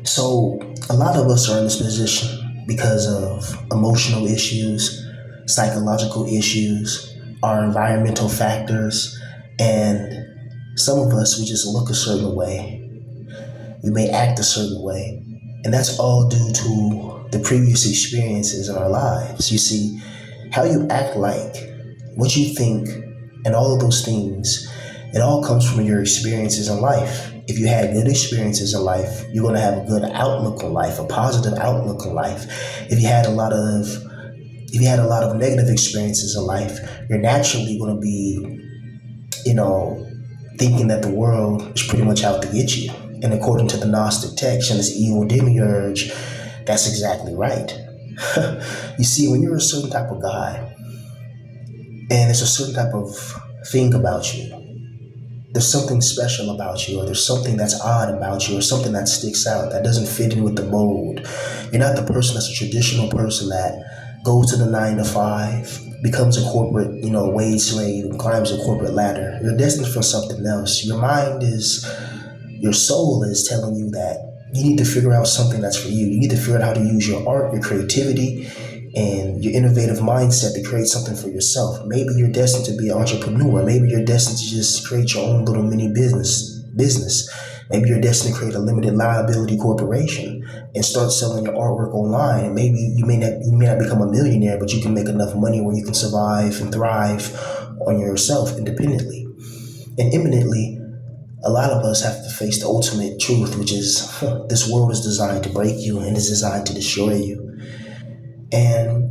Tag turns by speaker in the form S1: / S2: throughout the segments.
S1: So, a lot of us are in this position because of emotional issues, psychological issues, our environmental factors, and some of us, we just look a certain way. We may act a certain way. And that's all due to the previous experiences in our lives. You see, how you act like, what you think, and all of those things, it all comes from your experiences in life. If you had good experiences in life, you're going to have a good outlook on life, a positive outlook on life. If you had a lot of if you had a lot of negative experiences in life, you're naturally going to be, you know, thinking that the world is pretty much out to get you. And according to the Gnostic text and this evil demiurge, that's exactly right. You see, when you're a certain type of guy and there's a certain type of thing about you, there's something special about you, or there's something that's odd about you, or something that sticks out that doesn't fit in with the mold. You're not the person that's a traditional person that goes to the 9 to 5, becomes a corporate, wage slave, and climbs a corporate ladder. You're destined for something else. Your soul is telling you that you need to figure out something that's for you. You need to figure out how to use your art, your creativity, and your innovative mindset to create something for yourself. Maybe you're destined to be an entrepreneur. Maybe you're destined to just create your own little mini business. Maybe you're destined to create a limited liability corporation and start selling your artwork online. And maybe you may not become a millionaire, but you can make enough money where you can survive and thrive on yourself independently. And imminently, a lot of us have to face the ultimate truth, which is this world is designed to break you and is designed to destroy you. And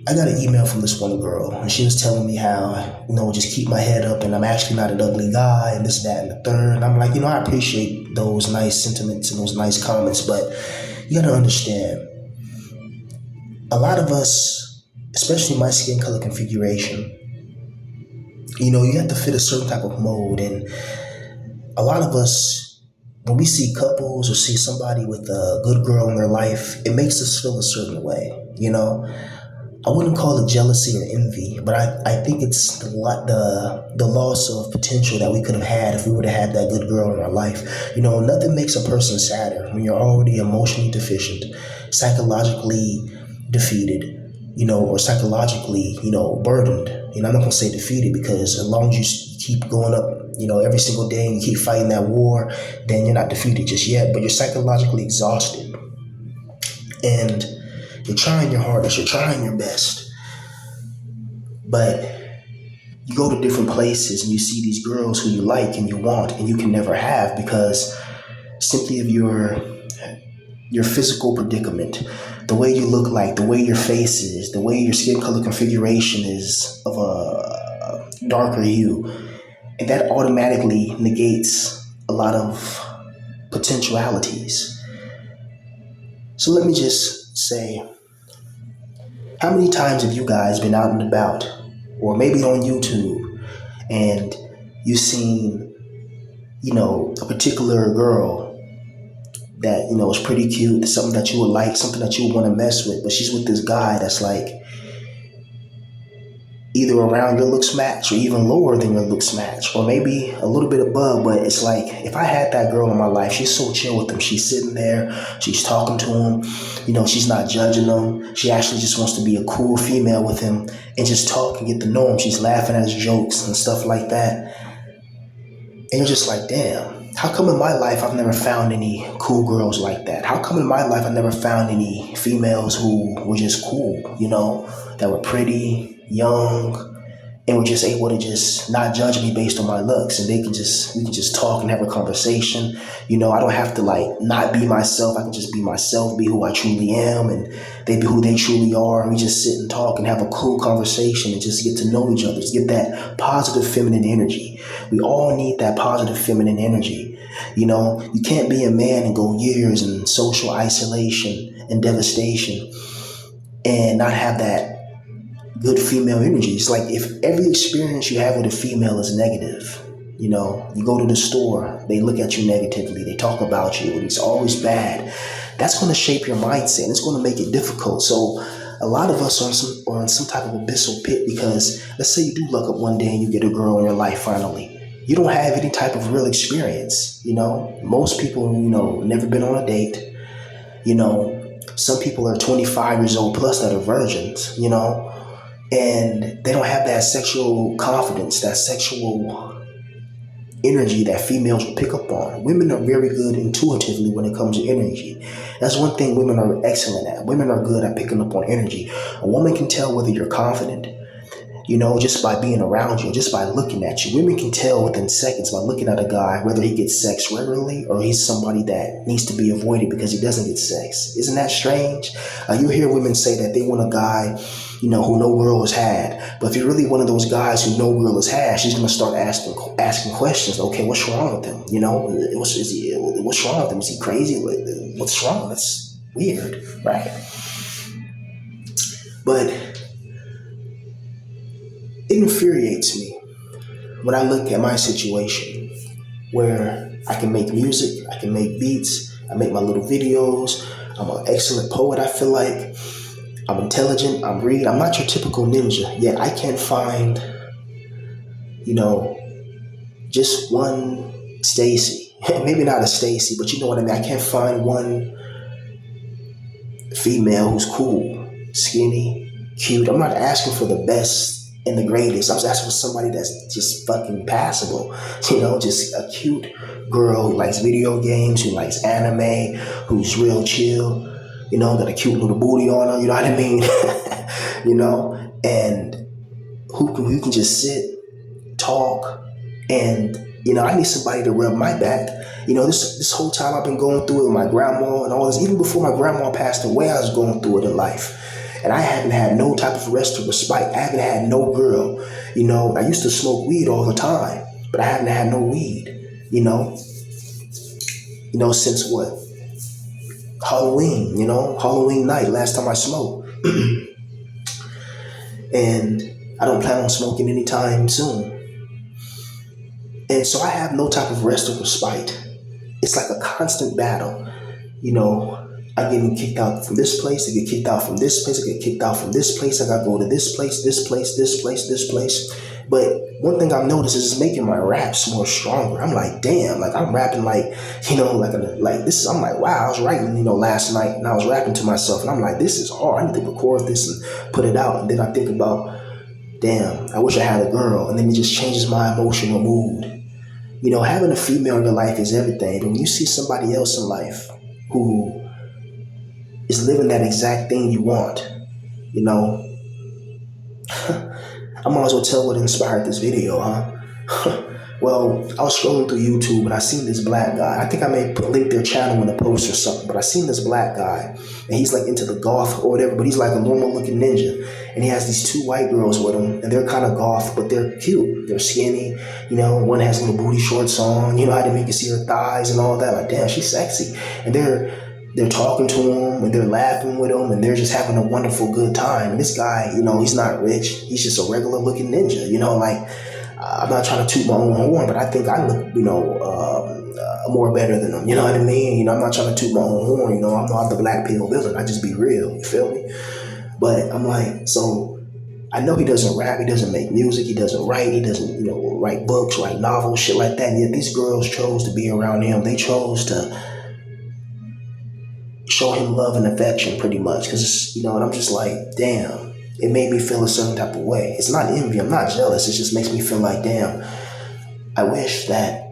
S1: I got an email from this one girl, and she was telling me how, just keep my head up, and I'm actually not an ugly guy, and this, that, and the third. And I'm like, I appreciate those nice sentiments and those nice comments, but you gotta understand, a lot of us, especially my skin color configuration, you have to fit a certain type of mold, and a lot of us, when we see couples or see somebody with a good girl in their life, it makes us feel a certain way. I wouldn't call it jealousy or envy, but I think it's the loss of potential that we could have had if we would have had that good girl in our life. Nothing makes a person sadder when you're already emotionally deficient, psychologically defeated, or psychologically, burdened. I'm not gonna say defeated, because as long as you keep going up, every single day, and you keep fighting that war, then you're not defeated just yet, but you're psychologically exhausted. And you're trying your hardest, you're trying your best, but you go to different places and you see these girls who you like and you want and you can never have because simply of your physical predicament, the way you look like, the way your face is, the way your skin color configuration is of a darker hue, and that automatically negates a lot of potentialities. So let me just say, how many times have you guys been out and about, or maybe on YouTube, and you've seen, a particular girl that, is pretty cute, something that you would like, something that you would want to mess with, but she's with this guy that's like either around your looks match or even lower than your looks match, or maybe a little bit above. But it's like, if I had that girl in my life, she's so chill with him. She's sitting there, she's talking to him, she's not judging him. She actually just wants to be a cool female with him and just talk and get to know him. She's laughing at his jokes and stuff like that. And you're just like, damn, how come in my life I've never found any cool girls like that? How come in my life I've never found any females who were just cool, that were pretty, young, and were just able to just not judge me based on my looks, and we can just talk and have a conversation. I don't have to like not be myself. I can just be myself, be who I truly am, and they be who they truly are, and we just sit and talk and have a cool conversation and just get to know each other, just get that positive feminine energy. We all need that positive feminine energy. You can't be a man and go years in social isolation and devastation and not have that good female energy. It's like, if every experience you have with a female is negative, you go to the store, they look at you negatively, they talk about you, and it's always bad, that's going to shape your mindset, and it's going to make it difficult. So a lot of us are in some type of abyssal pit, because let's say you do look up one day and you get a girl in your life finally. you don't have any type of real experience. Most people, never been on a date. Some people are 25 years old plus that are virgins, and they don't have that sexual confidence, that sexual energy that females will pick up on. Women are very good intuitively when it comes to energy. That's one thing women are excellent at. Women are good at picking up on energy. A woman can tell whether you're confident, just by being around you, just by looking at you. Women can tell within seconds by looking at a guy whether he gets sex regularly or he's somebody that needs to be avoided because he doesn't get sex. Isn't that strange? You hear women say that they want a guy, who no girl has had. But if you're really one of those guys who no girl has had, she's gonna start asking questions. Okay, what's wrong with him? What's wrong with him? Is he crazy? What's wrong? That's weird, right? But it infuriates me when I look at my situation where I can make music, I can make beats, I make my little videos, I'm an excellent poet, I feel like. I'm intelligent, I'm read, I'm not your typical ninja, yet I can't find, just one Stacy. Maybe not a Stacy, but you know what I mean. I can't find one female who's cool, skinny, cute. I'm not asking for the best and the greatest. I'm just asking for somebody that's just fucking passable. Just a cute girl who likes video games, who likes anime, who's real chill, got a cute little booty on her, you know what I mean? And who can just sit, talk, and I need somebody to rub my back. This whole time I've been going through it with my grandma and all this. Even before my grandma passed away, I was going through it in life. And I haven't had no type of rest or respite. I haven't had no girl. I used to smoke weed all the time, but I haven't had no weed, since what? Halloween, Halloween night, last time I smoked. And I don't plan on smoking anytime soon. And so I have no type of rest or respite. It's like a constant battle. I'm getting kicked out from this place, I get kicked out from this place, I get kicked out from this place, I gotta go to this place, this place, this place, this place. But one thing I've noticed is it's making my raps more stronger. I'm like, damn, like I'm rapping like this. I'm like, wow, I was writing, last night and I was rapping to myself and I'm like, this is hard. I need to record this and put it out. And then I think about, damn, I wish I had a girl. And then it just changes my emotional mood. Having a female in your life is everything. But when you see somebody else in life who is living that exact thing you want, I might as well tell what inspired this video, huh? Well, I was scrolling through YouTube and I seen this black guy. I think I may link their channel in a post or something, but I seen this black guy and he's like into the goth or whatever, but he's like a normal looking ninja. And he has these two white girls with him and they're kind of goth, but they're cute. They're skinny, one has little booty shorts on, how to make you see her thighs and all that. Like, damn, she's sexy. And they're talking to him and they're laughing with him and they're just having a wonderful good time. And this guy, he's not rich. He's just a regular looking ninja, I'm not trying to toot my own horn, but I think I look, more better than him. You know what I mean? I'm not trying to toot my own horn. I'm not the black pill villain. I just be real. You feel me? But I'm like, so I know he doesn't rap. He doesn't make music. He doesn't write. He doesn't, write books, write novels, shit like that. And yet these girls chose to be around him. They chose to show him love and affection pretty much. Because, and I'm just like, damn. It made me feel a certain type of way. It's not envy. I'm not jealous. It just makes me feel like, damn, I wish that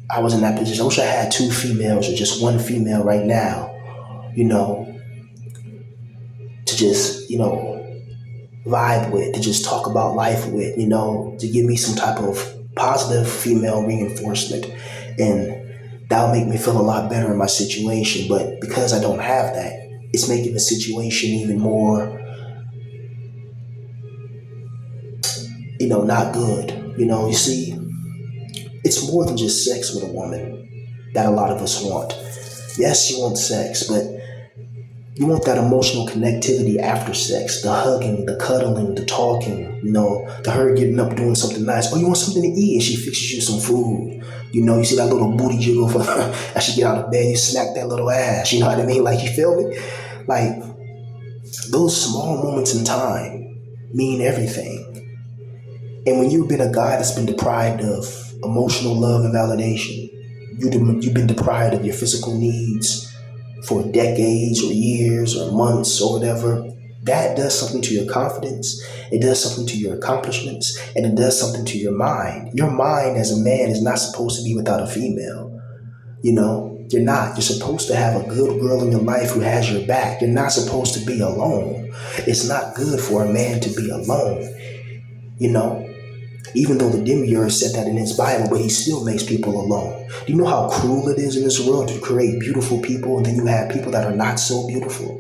S1: I was in that position. I wish I had two females or just one female right now, to just, vibe with, to just talk about life with, to give me some type of positive female reinforcement. And that'll make me feel a lot better in my situation. But because I don't have that, it's making the situation even more not good. You see, it's more than just sex with a woman that a lot of us want. Yes, you want sex, but you want that emotional connectivity after sex, the hugging, the cuddling, the talking, the her getting up doing something nice. Or you want something to eat and she fixes you some food. You see that little booty jiggle for as she get out of bed, you smack that little ass. You know what I mean? Like, you feel me? Like, those small moments in time mean everything. And when you've been a guy that's been deprived of emotional love and validation. You've been deprived of your physical needs for decades or years or months or whatever. That does something to your confidence. It does something to your accomplishments, and it does something to your mind. Your mind as a man is not supposed to be without a female. You're not. You're supposed to have a good girl in your life who has your back. You're not supposed to be alone. It's not good for a man to be alone. You know, even though the demiurge said that in his Bible, but he still makes people alone. Do you know how cruel it is in this world to create beautiful people, and then you have people that are not so beautiful,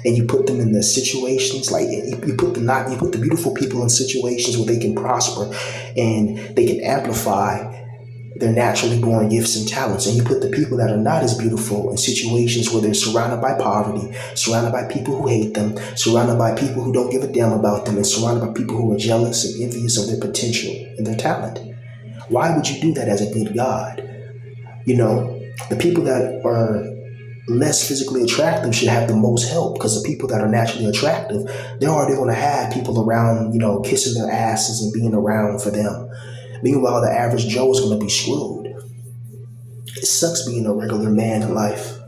S1: and you put them in the situations like you put the beautiful people in situations where they can prosper and they can amplify their naturally born gifts and talents, and you put the people that are not as beautiful in situations where they're surrounded by poverty, surrounded by people who hate them, surrounded by people who don't give a damn about them, and surrounded by people who are jealous and envious of their potential and their talent. Why would you do that as a good God? The people that are less physically attractive should have the most help, because the people that are naturally attractive, they're already going to have people around, kissing their asses and being around for them. Meanwhile, the average Joe is going to be screwed. It sucks being a regular man in life.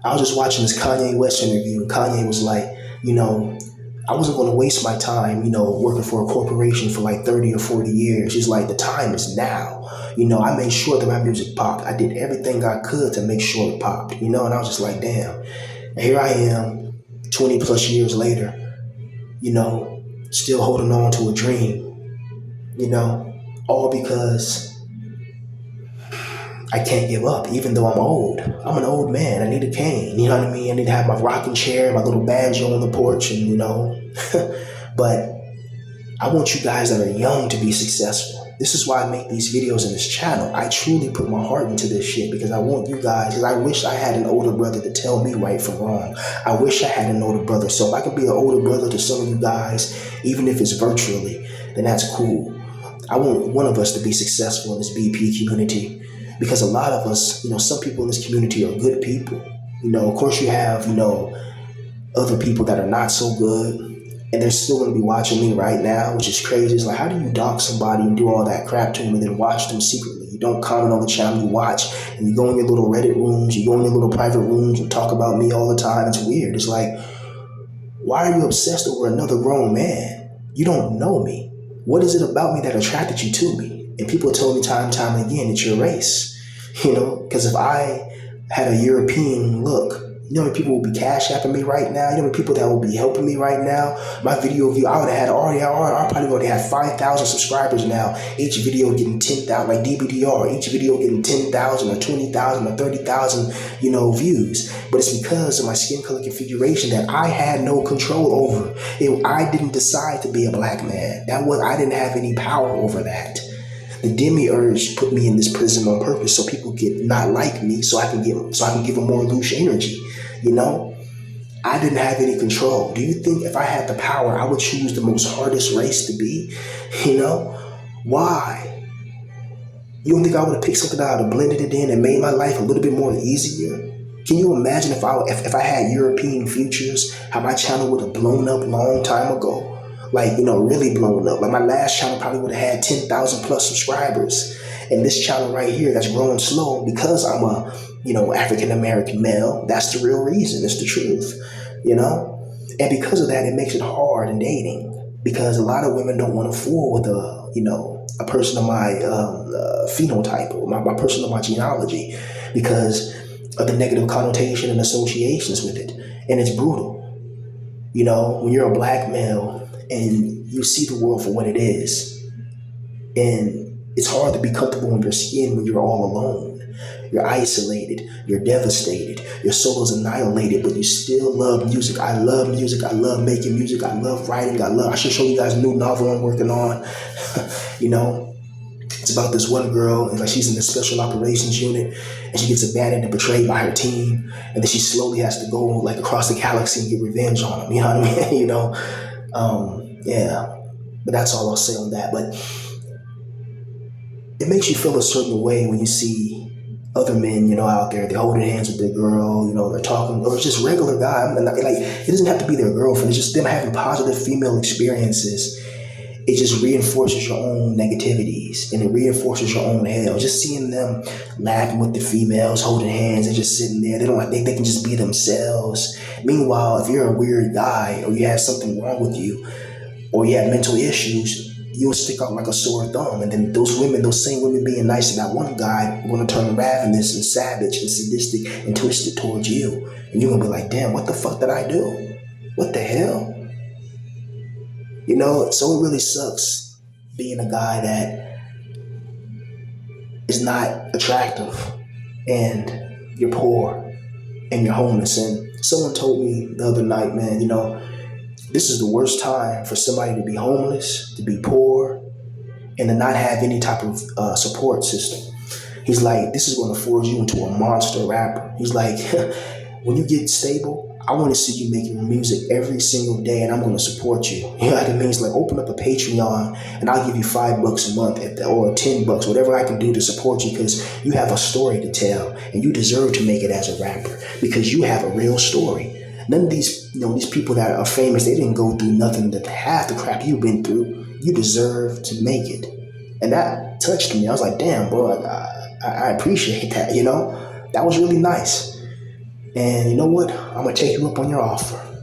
S1: I was just watching this Kanye West interview, and Kanye was like, I wasn't going to waste my time, working for a corporation for like 30 or 40 years. He's like, the time is now. I made sure that my music popped. I did everything I could to make sure it popped, and I was just like, damn. And here I am, 20 plus years later, still holding on to a dream, all because I can't give up, even though I'm old. I'm an old man. I need a cane. You know what I mean? I need to have my rocking chair, my little banjo on the porch, and But I want you guys that are young to be successful. This is why I make these videos in this channel. I truly put my heart into this shit because I want you guys, because I wish I had an older brother to tell me right from wrong. I wish I had an older brother. So if I could be an older brother to some of you guys, even if it's virtually, then that's cool. I want one of us to be successful in this BP community, because a lot of us, some people in this community are good people. Of course you have, other people that are not so good, and they're still going to be watching me right now, which is crazy. It's like, how do you dox somebody and do all that crap to them and then watch them secretly? You don't comment on the channel you watch, and you go in your little Reddit rooms, you go in your little private rooms and talk about me all the time. It's weird. It's like, why are you obsessed over another grown man? You don't know me. What is it about me that attracted you to me? And people tell me time and time again, it's your race. Because if I had a European look, how many people would be cash apping me right now? How many people that would be helping me right now? My video view, I would have had I probably already have 5,000 subscribers now. Each video getting 10,000, like DBDR. Each video getting 10,000 or 20,000 or 30,000, views. But it's because of my skin color configuration that I had no control over. I didn't decide to be a black man. I didn't have any power over that. The demiurge put me in this prison on purpose so people get not like me, so I can give them more loose energy. I didn't have any control. Do you think if I had the power, I would choose the most hardest race to be? Why? You don't think I would have picked something that I would have blended it in and made my life a little bit more easier? Can you imagine if I had European features, how my channel would have blown up a long time ago? Like, really blown up. Like my last channel probably would have had 10,000 plus subscribers. And this channel right here that's growing slow because I'm a, African-American male, that's the real reason. It's the truth, And because of that, it makes it hard in dating, because a lot of women don't want to fool with a person of my phenotype, or my person of my genealogy, because of the negative connotation and associations with it. And it's brutal. When you're a black male and you see the world for what it is, and it's hard to be comfortable in your skin when you're all alone. You're isolated, you're devastated, your soul is annihilated, but you still love music. I love music, I love making music, I love writing, I should show you guys a new novel I'm working on. It's about this one girl, and like she's in the special operations unit, and she gets abandoned and betrayed by her team, and then she slowly has to go like across the galaxy and get revenge on them. You know what I mean? Yeah. But that's all I'll say on that. But it makes you feel a certain way when you see other men, out there, they're holding hands with their girl, they're talking, or it's just regular guy. Like, it doesn't have to be their girlfriend. It's just them having positive female experiences it just reinforces your own negativities and it reinforces your own hell. Just seeing them laughing with the females, holding hands, and just sitting there, they don't think they can just be themselves. Meanwhile, if you're a weird guy or you have something wrong with you or you have mental issues, you'll stick out like a sore thumb. And then those women, those same women being nice to that one guy, are going to turn ravenous and savage and sadistic and twisted towards you. And you're going to be like, damn, what the fuck did I do? What the hell? You know, so it really sucks being a guy that is not attractive and you're poor and you're homeless. And someone told me the other night, man, you know, this is the worst time for somebody to be homeless, to be poor, and to not have any type of support system. He's like, this is going to forge you into a monster rapper. He's like, when you get stable, I want to see you making music every single day, and I'm going to support you. You know what I mean? It's like, open up a Patreon, and I'll give you $5 a month or $10, whatever I can do to support you, because you have a story to tell, and you deserve to make it as a rapper because you have a real story. None of these, you know, these people that are famous, they didn't go through nothing that half the crap you've been through. You deserve to make it, and that touched me. I was like, damn, bro, I appreciate that. You know, that was really nice. And you know what? I'm gonna take you up on your offer.